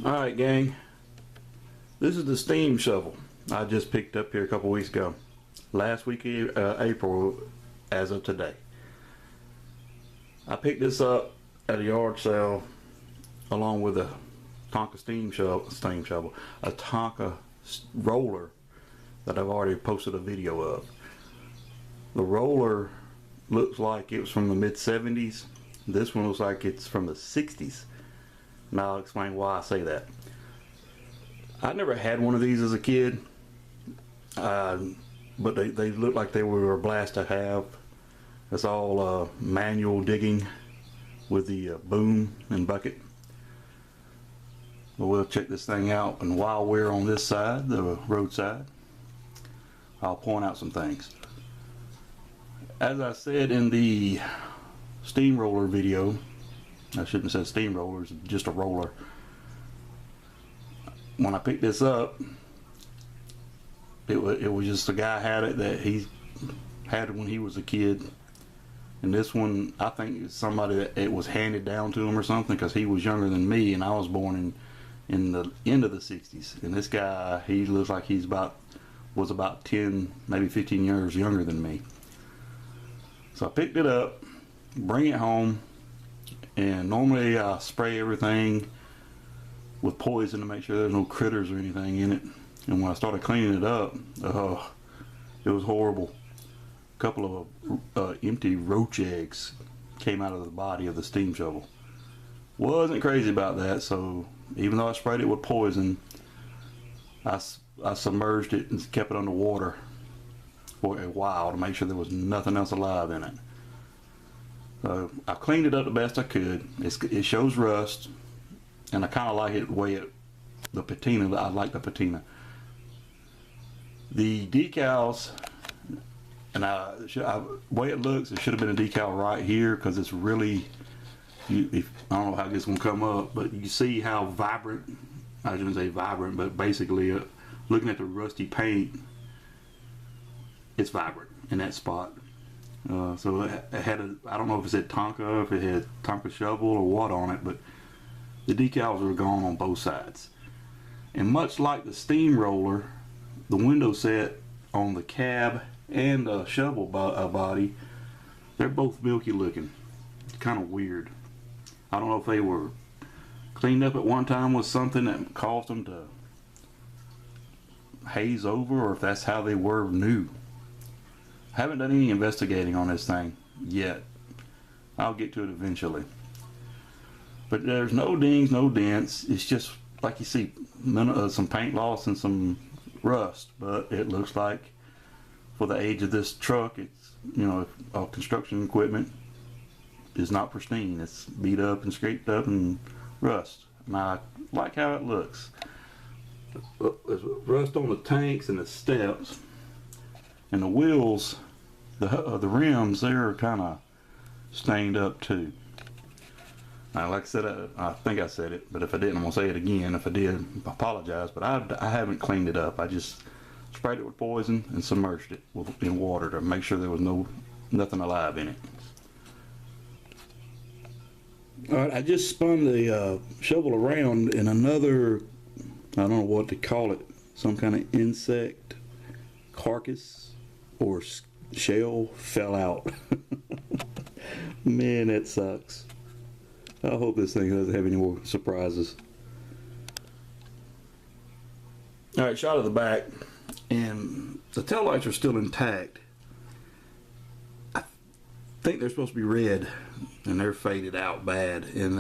Alright gang, this is the steam shovel I just picked up here a couple weeks ago. Last week April as of today. I picked this up at a yard sale along with a Tonka steam shovel, a Tonka roller that I've already posted a video of. The roller looks like it was from the mid-70s. This one looks like it's from the 60s. Now I'll explain why I say that. I never had one of these as a kid, but they look like they were a blast to have. It's all manual digging with the boom and bucket. But we'll check this thing out, and while we're on this side, the roadside, I'll point out some things. As I said in the steamroller video, I shouldn't have said steamroller, it's just a roller. When I picked this up, it was just a guy had it that he had it when he was a kid. And this one, I think it's somebody that it was handed down to him or something, because he was younger than me and I was born in the end of the 60s. And this guy, he looks like was about 10, maybe 15 years younger than me. So I picked it up, bring it home, and normally I spray everything with poison to make sure there's no critters or anything in it. And when I started cleaning it up, it was horrible. A couple of empty roach eggs came out of the body of the steam shovel. Wasn't crazy about that, so even though I sprayed it with poison, I submerged it and kept it underwater for a while to make sure there was nothing else alive in it. So I cleaned it up the best I could. It shows rust, and I kind of like it the way the patina. I like the patina. The decals, and the way it looks, it should have been a decal right here, because it's really, I don't know how this gonna come up, but you see how vibrant, I shouldn't say vibrant, but basically looking at the rusty paint, it's vibrant in that spot. So it had I don't know if it said Tonka, if it had Tonka shovel or what on it, but the decals are gone on both sides. And much like the steamroller, the window set on the cab and the shovel body, they're both milky looking. It's kind of weird. I don't know if they were cleaned up at one time with something that caused them to haze over, or if that's how they were new. I haven't done any investigating on this thing yet. I'll get to it eventually. But there's no dings, no dents. It's just like you see some paint loss and some rust, but it looks like for the age of this truck, it's, all construction equipment is not pristine. It's beat up and scraped up and rust. And I like how it looks. There's rust on the tanks and the steps, and the wheels, the rims, they're kind of stained up too. Now, like I said, I think I said it, but if I didn't, I'm gonna say it again. If I did, I apologize, but I haven't cleaned it up. I just sprayed it with poison and submerged it in water to make sure there was nothing alive in it. All right, I just spun the shovel around, and another, I don't know what to call it, some kind of insect carcass or shell fell out. Man, that sucks. I hope this thing doesn't have any more surprises. Alright, shot of the back, and the taillights are still intact. I think they're supposed to be red, and they're faded out bad. And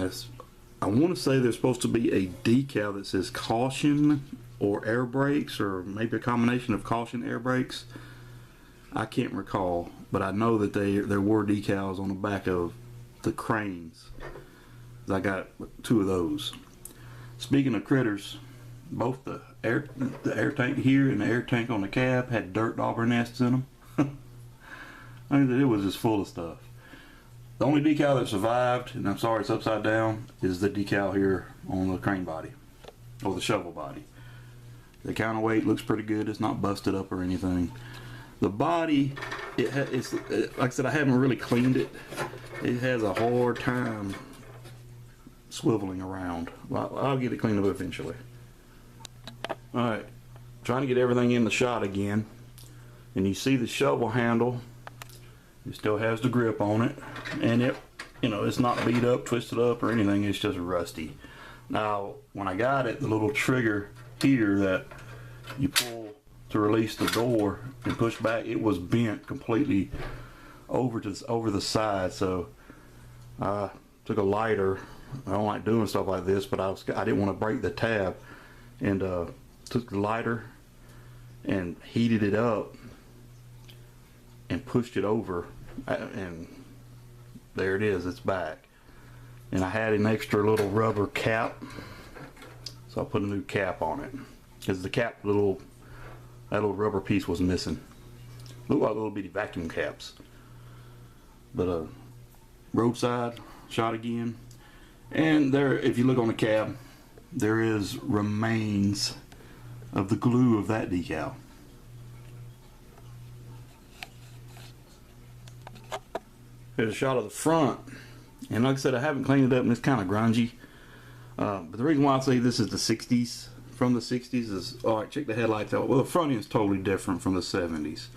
I want to say there's supposed to be a decal that says caution or air brakes, or maybe a combination of caution air brakes. I can't recall, but I know that there were decals on the back of the cranes. I got 2 of those. Speaking of critters, both the air tank here and the air tank on the cab had dirt dauber nests in them. I mean, it was just full of stuff. The only decal that survived, and I'm sorry it's upside down, is the decal here on the crane body, or the shovel body. The counterweight looks pretty good. It's not busted up or anything. The body, it's like I said, I haven't really cleaned it. It has a hard time swiveling around. I'll get it cleaned up eventually. Alright, trying to get everything in the shot again. And you see the shovel handle, it still has the grip on it, and it, you know, it's not beat up, twisted up or anything, it's just rusty. Now when I got it, the little trigger here that you pull to release the door and push back, it was bent completely over the side. So I took a lighter. I don't like doing stuff like this, but I didn't want to break the tab, and took the lighter and heated it up and pushed it over, and there it is, it's back. And I had an extra little rubber cap, so I put a new cap on it, because the cap, that little rubber piece was missing. Looked like little bitty vacuum caps. But roadside shot again, and there, if you look on the cab, there is remains of the glue of that decal. Here's a shot of the front, and like I said, I haven't cleaned it up and it's kind of grungy, but the reason why I say this is the 60s, from the 60s, is, alright, check the headlights out. Well, the front end is totally different from the 70s,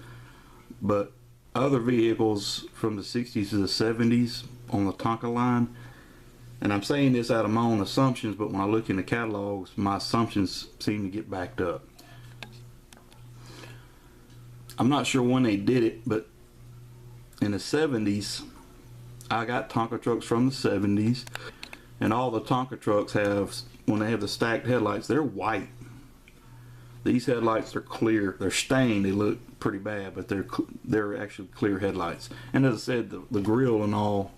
but other vehicles from the 60s to the 70s on the Tonka line, and I'm saying this out of my own assumptions, but when I look in the catalogs, my assumptions seem to get backed up. I'm not sure when they did it, but in the 70s, I got Tonka trucks from the 70s, and all the Tonka trucks have, when they have the stacked headlights, they're white. These headlights are clear. They're stained. They look pretty bad, but they're actually clear headlights. And as I said, the grill and all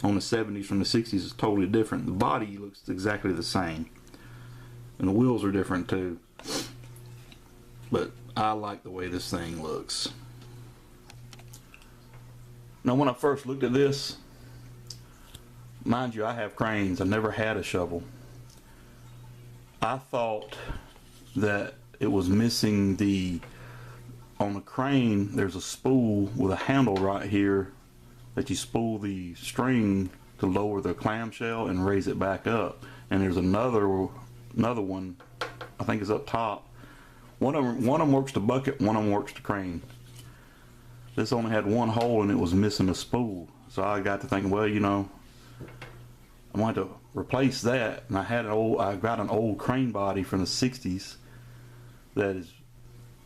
on the 70s from the 60s is totally different. The body looks exactly the same, and the wheels are different too. But I like the way this thing looks. Now, when I first looked at this, mind you, I have cranes. I never had a shovel. I thought that it was missing on the crane, there's a spool with a handle right here that you spool the string to lower the clamshell and raise it back up. And there's another one, I think is up top. One of them works the bucket, one of them works the crane. This only had one hole and it was missing a spool. So I got to thinking, well, you know, I'm going to replace that. And I got an old crane body from the 60s that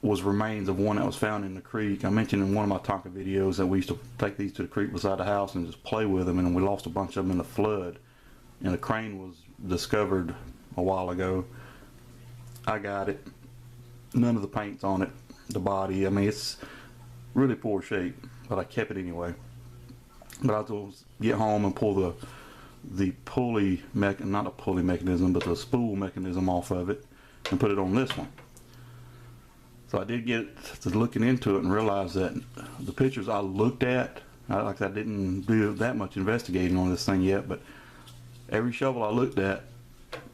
was remains of one that was found in the creek. I mentioned in one of my Tonka videos that we used to take these to the creek beside the house and just play with them, and we lost a bunch of them in the flood. And the crane was discovered a while ago. I got it. None of the paint's on it. The body, I mean, it's really poor shape, but I kept it anyway. But I was get home and pull the pulley not a pulley mechanism, but the spool mechanism off of it and put it on this one. So I did get to looking into it and realize that the pictures I looked at, I didn't do that much investigating on this thing yet, but every shovel I looked at,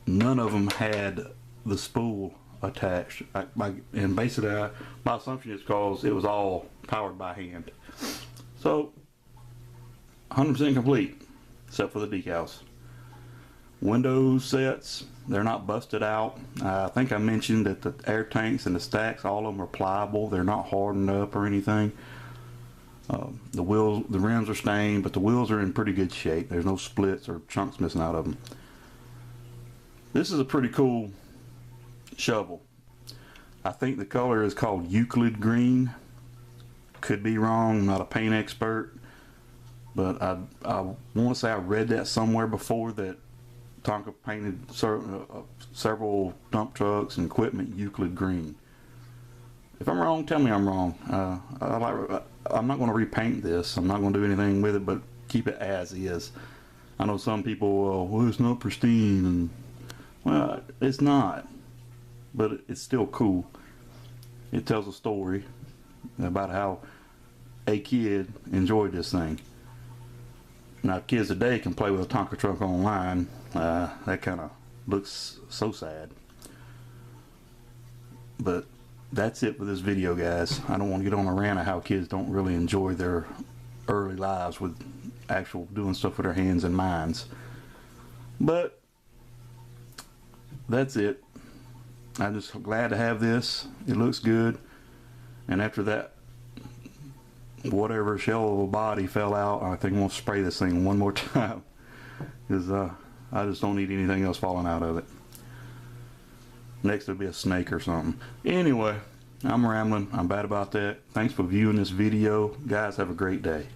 none of them had the spool attached. And basically my assumption is because it was all powered by hand. So 100% complete except for the decals. Window sets, they're not busted out. I think I mentioned that the air tanks and the stacks, all of them are pliable. They're not hardened up or anything. The rims are stained, but the wheels are in pretty good shape. There's no splits or chunks missing out of them. This is a pretty cool shovel. I think the color is called Euclid green. Could be wrong, I'm not a paint expert, but I want to say I read that somewhere before, that Tonka painted several dump trucks and equipment Euclid green. If I'm wrong, tell me I'm wrong. I'm not going to repaint this. I'm not going to do anything with it but keep it as is. I know some people, well, it's not pristine, and well, it's not, but it's still cool. It tells a story about how a kid enjoyed this thing. Now, kids today can play with a Tonka truck online. That kind of looks so sad. But that's it for this video, guys. I don't want to get on a rant of how kids don't really enjoy their early lives with actual doing stuff with their hands and minds. But that's it. I'm just glad to have this. It looks good. And after that, whatever shell of a body fell out, I think I'm going to spray this thing one more time. Because I just don't need anything else falling out of it. Next it'll be a snake or something. Anyway, I'm rambling. I'm bad about that. Thanks for viewing this video. Guys, have a great day.